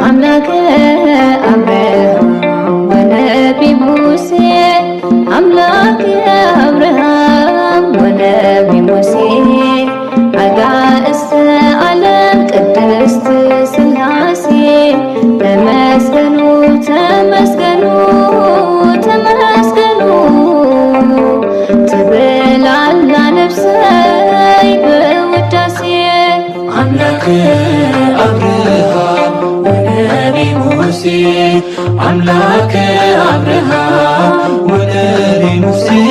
أملاك أبراهام ونبي موسى أملاك أبراهام ونبي موسى عقائس عالم قدست سلاسي تمسكنوا تمسكنوا تمسكنوا تبل على نفسي بوداسي أملاك أبراهام ونبي موسى أملاك أبراهام ونبي موسى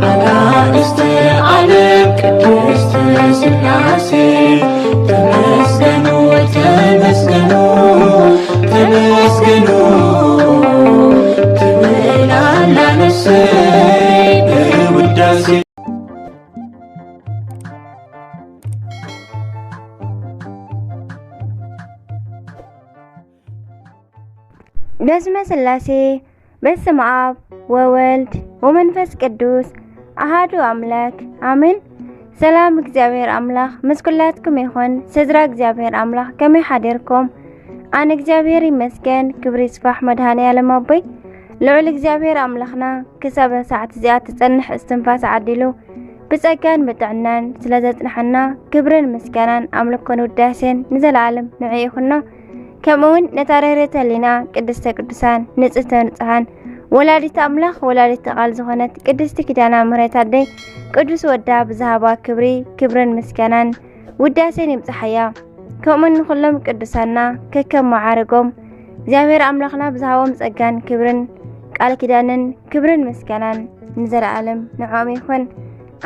عقائس عالم قدست سلاسي تمسكنوا تمسكنوا تمسكنوا تبل على نفسي بوداسي بسم سلاسي بسم آب وولد ومنفس قدوس أحد أملاك آمين سلام እግዚአብሔር አምላክ መስኩላትኩም ይሁን ስድራ እግዚአብሔር አምላክ ከመይ ሓደርኩም አነ እግዚአብሔር ይመስገን ክብሪ ይስፋሕ መድኃኔዓለም አቦይ ልዑል እግዚአብሔር አምላክና ክሳብ ሰዓት እዚኣ ትጸንሕ እስትንፋስ ዓዲሉ ብጸጋን ብጥዕናን ስለዘጽንሐና ክብርን ምስጋናን አምልኮን ውዳሴን ንዘላለም ንዕይ ይኹኖ ከምኡውን ነታረረተ ሊና ቅድስተ ቅዱሳን ንጽሕተ ንጹሓን ወላዲት አምላክ ወላዲት ቃል ዝኾነት ቅድስቲ ኪዳነ ምሕረት አደይ ቅዱስ ወዳ ብዛሃባ ክብሪ ክብርን ምስጋናን ውዳሴን ይምጽሐያ ከምኡን ኩሎም ቅዱሳና ከከም ማዓርጎም እግዚአብሔር አምላክና ብዛሃቦም ጸጋን ክብርን ቃል ኪዳንን ክብርን ምስጋናን ንዘላለም ንዖም ይኹን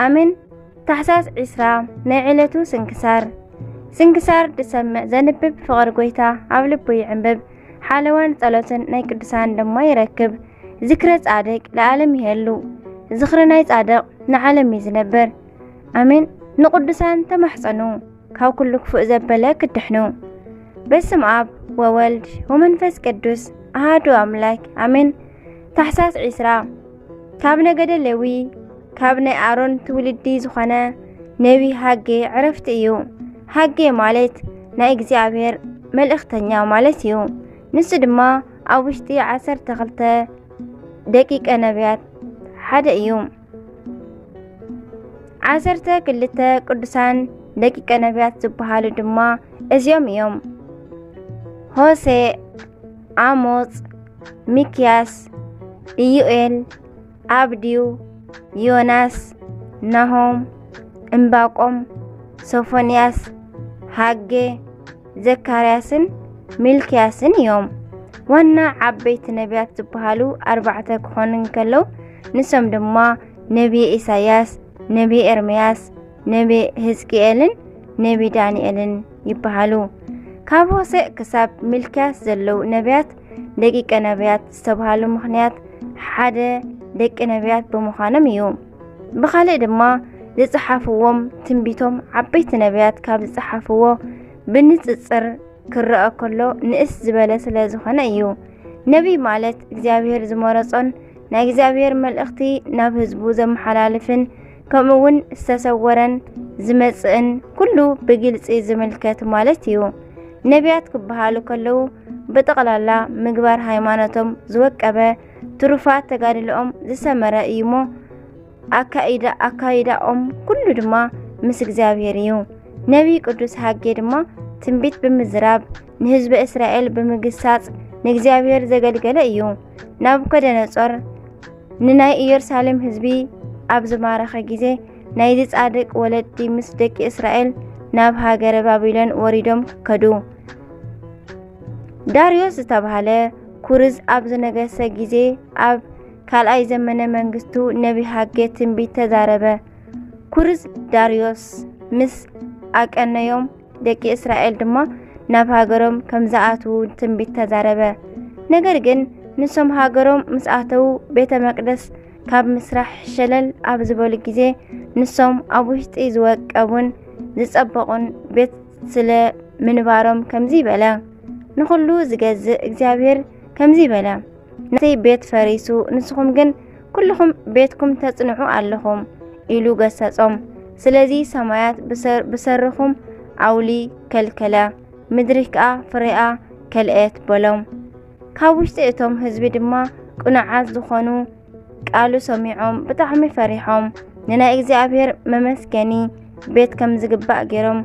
አሜን። ታሕሳስ 20 ናይ ዕለቱ ስንክሳር ድሰምዕ ዘንብብ ፍቅር ጎይታ ኣብ ልቡ ይዕንብብ ሓለዋን ጸሎትን ናይ ቅዱሳን ድማ ይረክብ ذكر صادق لعالم يهلو ذكر ناي صادق نعالم يزنبر امين نقدسان تمحصنو كاو كل كفؤ زبله كدحنو بسم اب وولد ومنفس قدوس احد املاك امين. تحساس 20 ካብ ነገደ ሌዊ ካብ ናይ አሮን ትውልዲ ዝኾነ ነቢ ሃጌ ዕረፍቲ እዩ። ሃጌ ማለት ናይ እግዚአብሔር መልእክተኛ ማለት እዩ። ንሱ ድማ ኣብ ውሽጢ 12 ደቂቀ ነቢያት ሓደ እዩ። 12 ቅዱሳን ደቂቀ ነቢያት ዝበሃሉ ድማ እዚኦም እዮም። ሆሴ፣ አሞጽ፣ ሚክያስ፣ ኢዩኤል፣ አብድዩ፣ ዮናስ፣ ናሆም፣ እምባቆም፣ ሶፎንያስ፣ ሃጌ፣ ዘካርያስን ሚልክያስን እዮም። ዋና ዓበይቲ ነቢያት ዝበሃሉ 4 ክኾኑ እንከለዉ ንሶም ድማ ነቢ ኢሳያስ፣ ነቢ ኤርምያስ፣ ነቢ ሕዝቅኤልን ነቢ ዳንኤልን ይበሃሉ። ካብ ሆሴዕ ክሳብ ሚልክያስ ዘለዉ ነቢያት ደቂቀ ነቢያት ዝተባሃሉ ምኽንያት ሓደ ደቂ ነቢያት ብምዃኖም እዩ። ብኻልእ ድማ ዝጽሓፍዎም ትንቢቶም ዓበይቲ ነቢያት ካብ ዝጽሓፍዎ ብንጽጽር ክረአ ከሎ ንእስ ዝበለ ስለ ዝኾነ እዩ። ነቢ ማለት እግዚአብሔር ዝመረጾን ናይ እግዚአብሔር መልእኽቲ ናብ ህዝቡ ዘመሓላልፍን ከምኡውን ዝተሰወረን ዝመጽእን ኩሉ ብግልጺ ዝምልከት ማለት እዩ። ነቢያት ክበሃሉ ከለዉ ብጠቕላላ ምግባር ሃይማኖቶም ዝወቀበ ትሩፋት ተጋድሎኦም ዝሰመረ እዩሞ አካይዳኦም ኩሉ ድማ ምስ እግዚአብሔር እዩ። ነቢ ቅዱስ ሃጌ ድማ ትንቢት ብምዝራብ ንህዝቢ እስራኤል ብምግሳጽ ንእግዚአብሔር ዘገልገለ እዩ። ናቡከደነጾር ንናይ ኢየሩሳሌም ህዝቢ ኣብ ዝማረኸ ጊዜ ናይዚ ጻድቅ ወለዲ ምስ ደቂ እስራኤል ናብ ሃገረ ባቢሎን ወሪዶም ከዱ። ዳርዮስ ዝተባሃለ ኩርዝ ኣብ ዝነገሰ ጊዜ ኣብ ካልኣይ ዘመነ መንግስቱ ነቢ ሃጌ ትንቢት ተዛረበ። ኩርዝ ዳርዮስ ምስ አቀነዮም ደቂ እስራኤል ድማ ናብ ሃገሮም ከም ዝኣትዉ ትንቢት ተዛረበ። ነገር ግን ንሶም ሃገሮም ምስ ኣተዉ ቤተ መቅደስ ካብ ምስራሕ ሸለል ኣብ ዝበሉ ጊዜ ንሶም ኣብ ውሽጢ ዝወቀቡን ዝጸበቑን ቤት ስለ ምንባሮም ከምዚ ይበለ። ንኹሉ ዝገዝእ እግዚአብሔር ከምዚ ይበለ፣ ነተይ ቤት ፈሪሱ ንስኹም ግን ኩልኹም ቤትኩም ተጽንዑ ኣለኹም ኢሉ ገሰጾም። ስለዚ ሰማያት ብሰርኹም አውሊ ከልከለ፣ ምድሪካ ፍሬኣ ከልአት በሎም ካብ ውሽጢ እቶም ህዝቢ ድማ ቁኑዓት ዝኾኑ ቃሉ ሰሚዖም ብጣዕሚ ፈሪሖም ንናይ እግዚአብሔር መመስገኒ ቤት ከም ዝግባእ ገይሮም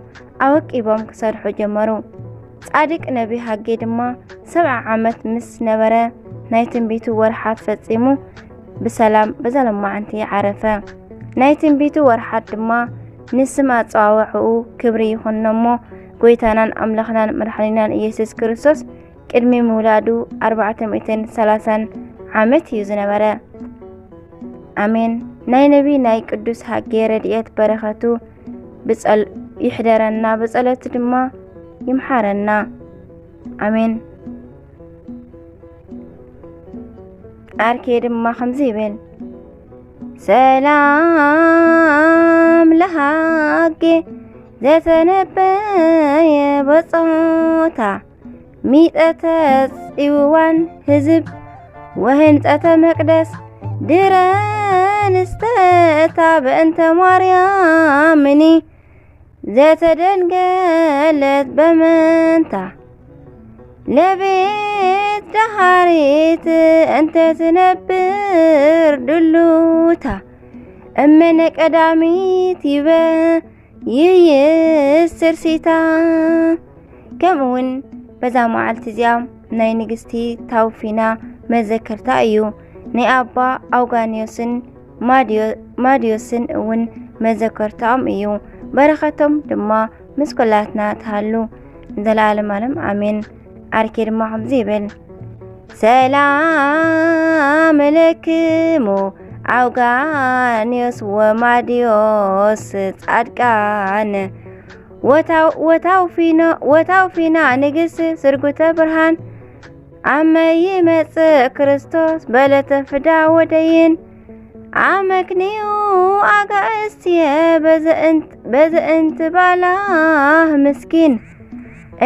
ኣወቂቦም ክሰርሑ ጀመሩ። ጻድቅ ነቢ ሃጌ ድማ 70 ዓመት ምስ ነበረ ናይ ትንቢቱ ወርሓት ፈጺሙ ብሰላም በዘለማዓንቲ ዓረፈ። ናይ ትንቢቱ ወርሓት ድማ ንስም ኣጸዋውዑ ክብሪ ይኹኖሞ ጎይታናን ኣምላኽናን መድኃኒናን ኢየሱስ ክርስቶስ ቅድሚ ምውላዱ 430 ዓመት እዩ ዝነበረ። አሜን። ናይ ነቢ ናይ ቅዱስ ሃጌ ረድኤት በረኸቱ ይሕደረና በጸሎቱ ድማ ይምሓረና። አሜን። አርኬ ድማ ከምዚ ይብል ሰላም ለሃጌ ዘተነበየ በጾታ ሚጠተ ጽዋን ህዝብ ወህንጸተ መቅደስ ድረ ንስተታ በእንተ ማርያምኒ ዘተደንገለት በመንታ ለቤት ደሃሪት እንተ ትነብር ድሉታ እመነ ቀዳሚት ይበ ይይስር ሲታ። ከምኡውን በዛ መዓልቲ እዚኣ ናይ ንግስቲ ታውፊና መዘከርታ እዩ። ናይ ኣባ ኣውጋንዮስን ማዲዮስን እውን መዘከርታኦም እዩ። በረኸቶም ድማ ምስ ኩላትና ተሃሉ ዘለዓለም ዓለም አሜን። አርኬ ድማ ከምዚ ይብል ሰላም ለክሙ አውጋንዮስ ወማዲዮስ ጻድቃን ወታውፊና ንግስ ስርጉተ ብርሃን አመይ መጽእ ክርስቶስ በለተ ፍዳ ወደይን አመክንዩ አጋእስትየ በዘእንት ባላህ ምስኪን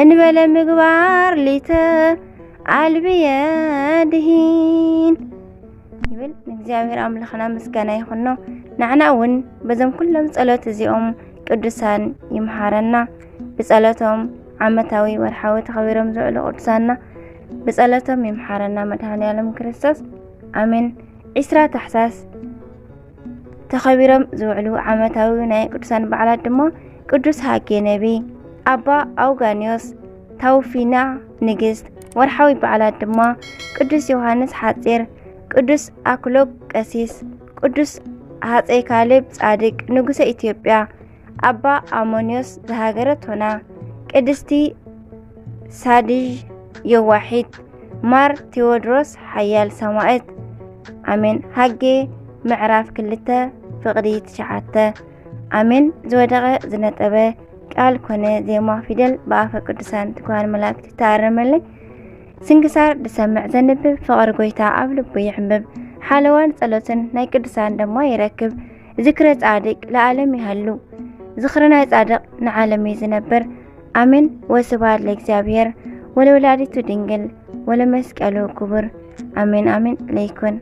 እንበለ ምግባር ሊተ አልብየ ድሂን ይብል። እግዚአብሔር አምላኽና ምስጋና ይኹኖ። ንዕና እውን በዘም ኩሎም ጸሎት እዚኦም ቅዱሳን ይምሓረና። ብጸሎቶም ዓመታዊ ወርሓዊ ተኸቢሮም ዝውዕሉ ቅዱሳና ብጸሎቶም ይምሓረና መድኃኔዓለም ክርስቶስ አሜን። 20 ታሕሳስ ተኸቢሮም ዝውዕሉ ዓመታዊ ናይ ቅዱሳን በዓላት ድማ ቅዱስ ሃጌ ነቢ፣ አባ አውጋንዮስ፣ ታውፊና ንግስት። ወርሓዊ በዓላት ድማ ቅዱስ ዮሐንስ ሓጺር፣ ቅዱስ አክሎግ ቀሲስ፣ ቅዱስ ሃፀይ ካሌብ ጻድቅ ንጉሰ ኢትዮጵያ፣ አባ አሞኒዮስ ዘሃገረ ቶና፣ ቅድስቲ ሳድዥ የዋሒድ፣ ማር ቴዎድሮስ ሓያል ሰማዕት አሜን። ሃጌ ምዕራፍ 2 ፍቕዲ 9 አሜን። ዝወደቐ ዝነጠበ ቃል ኮነ ዜማ ፊደል በአፈ ቅዱሳን ትኳን መላእክት ተአረመለይ ስንክሳር ድሰምዕ ዘንብብ ፍቕሪ ጎይታ ኣብ ልቡ ይሕምብ ሓለዋን ጸሎትን ናይ ቅዱሳን ደማ ይረክብ። ዝክረ ጻድቅ ለዓለም ይሃሉ ዝኽሪ ናይ ጻድቅ ንዓለም ዝነብር አሜን። ወስብሐት ለእግዚአብሔር ወለወላዲቱ ድንግል ወለመስቀሉ ክቡር አሜን አሜን ለይኩን።